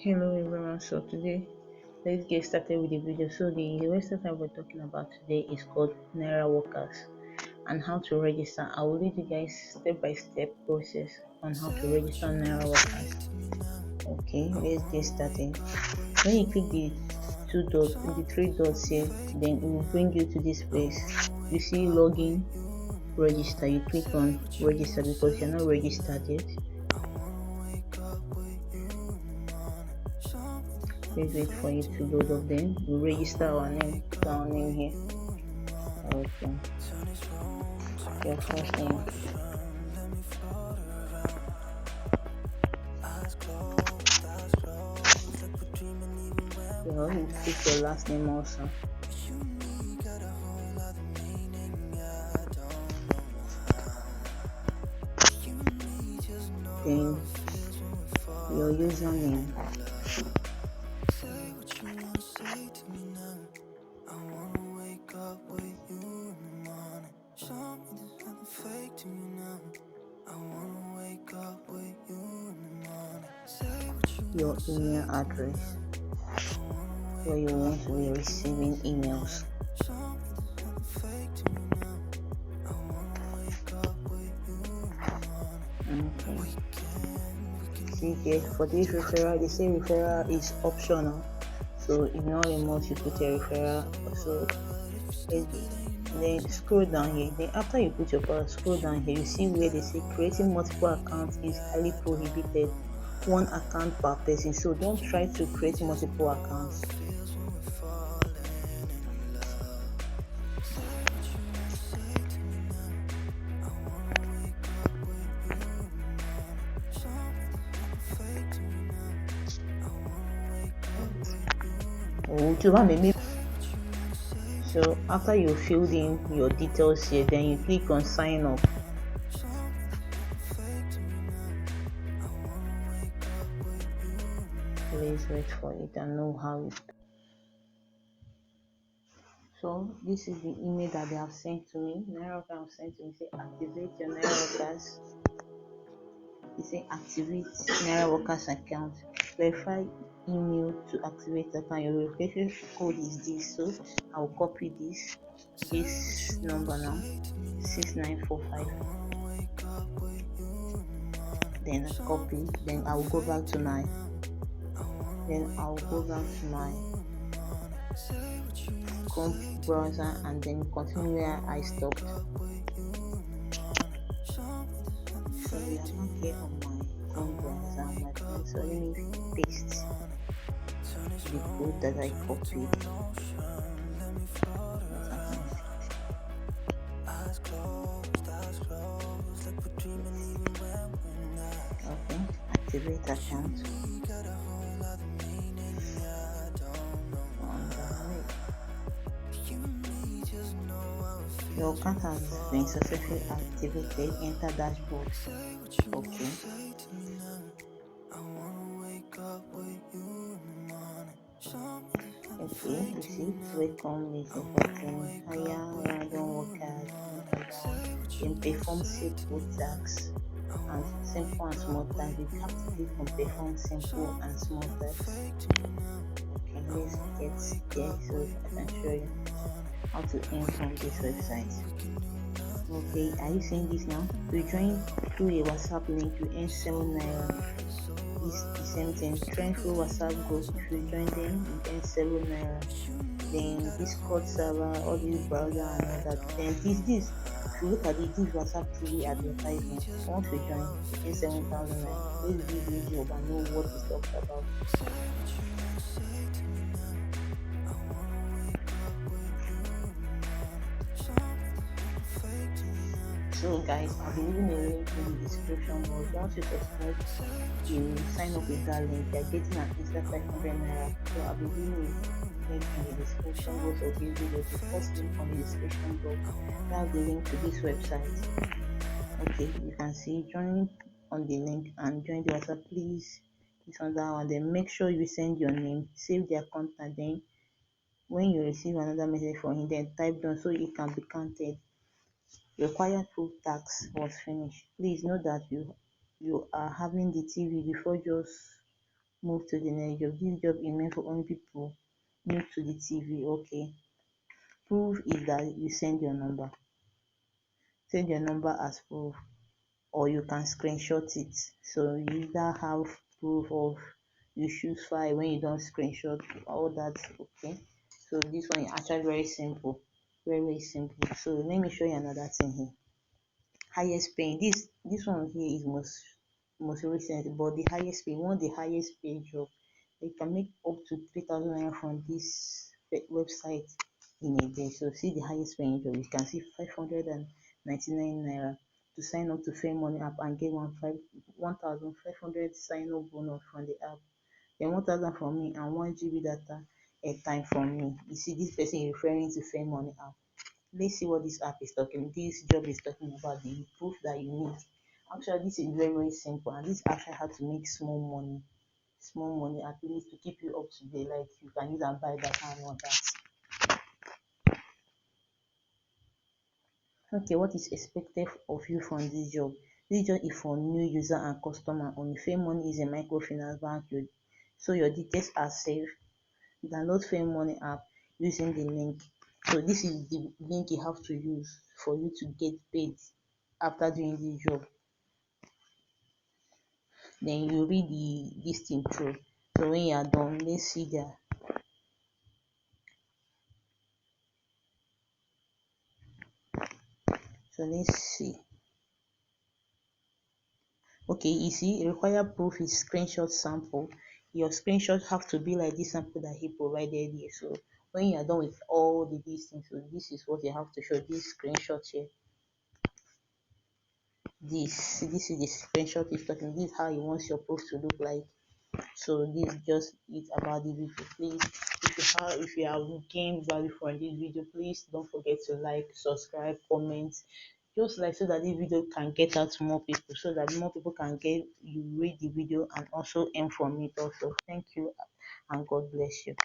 Hello everyone, so today let's get started with the video. So the website that we're talking about today is called Nairaworkers and how to register. I will lead you guys step by step process on how to register Nairaworkers. Okay, let's get started. When you click the three dots here, then it will bring you to this place. You see login, register. You click on register because you're not registered yet. Please wait for it to load up. Then we register our name. Put our name here. Okay. Your first name. You put your last name also. Then your username. Your email address where you want to be receiving emails. Okay. See here for this referral, they say referral is optional. So if not a must, you put a referral. So then scroll down here. Then after you put your password, scroll down here. You see where they say creating multiple accounts is highly prohibited. One account per person. So don't try to create multiple accounts. So after you filled in your details here, then you click on sign up. Please wait for it and know how it. So this is the email that they have sent to me. Nairaworker have sent to me. Say activate your Nairaworkers. They say activate Nairaworkers account. Verify email to activate account. Your verification code is this. So I will copy this number now. 6945. Then I copy. Then I will go back to my. Chrome browser and then continue where I stopped. So we are now here on my Chrome browser, my friend. So let me paste the code that I copied. Okay, activate account. Your account has been successfully activated. Enter dashboard. Okay. Okay, you see, welcome with a button. Hire, don't work out. Then perform simple tasks and simple and small tasks. You have to click on perform simple and small tasks. Okay, let's get there so I can show you how to earn from this website. Okay, are you seeing this now? To join through a WhatsApp link, you earn 7 naira. It's the same thing. Join through WhatsApp group. If you join them, you earn 7 naira. Then Discord server, all these browser and all that. Then this. If you look at it, this WhatsApp TV advertisement. Once you join, you earn 7,000 naira. Let's give you a job and know what it's talked about. So guys, I'll be leaving a link in the description box. Once you subscribe, you sign up with that link. You're getting an extra 500 naira. So I'll be leaving a link in the description box of this video. The first link on the description box. That's the link to this website. Okay, you can see join on the link and join the WhatsApp. Please, it's on that one. Then make sure you send your name, save their contact. Then when you receive another message from him, then type down so it can be counted. Required full tax was finished. Please know that you are having the TV before just Move to the next job. This job is meant for only people new to the TV. Okay. Proof is that you send your number as proof, or you can screenshot it. So you either have proof of you choose file when you don't screenshot all that. Okay, so this one is actually very simple, very simple. So let me show you another thing here. Highest paying, this one here is most recent, but the highest pay, one of the highest paid job. They can make up to 3,000 naira from this website in a day. So see the highest paying job, you can see 599 naira to sign up to Fair Money app and get 1,500 sign up bonus from the app. Then 1,000 from me and 1 GB data airtime from me. You see, this person is referring to Fair Money app. Let's see what this app is talking, this job is talking about, the proof that you need. Actually, this is very, very simple, and this actually had to make small money at least to keep you up to date, like you can use and buy data and all that. Okay, what is expected of you from this job? This job is for new user and customer only. Fair Money is a microfinance bank, so your details are safe. Download Fair Money app using the link. So this is the link you have to use for you to get paid after doing this job. Then you read this thing through. So when you are done, let's see there. So let's see. Okay, you see, require proof is screenshot sample. Your screenshot have to be like this sample that he provided here. So when you are done with all these things, so this is what you have to show. This screenshot here. This is the screenshot he's talking. This is how he wants your proof to look like. So this just is about the video. Please, if you have gained value from this video, please don't forget to like, subscribe, comment, just like, so that this video can get out to more people, so that more people can get you read the video and also earn from it also. Thank you, and God bless you.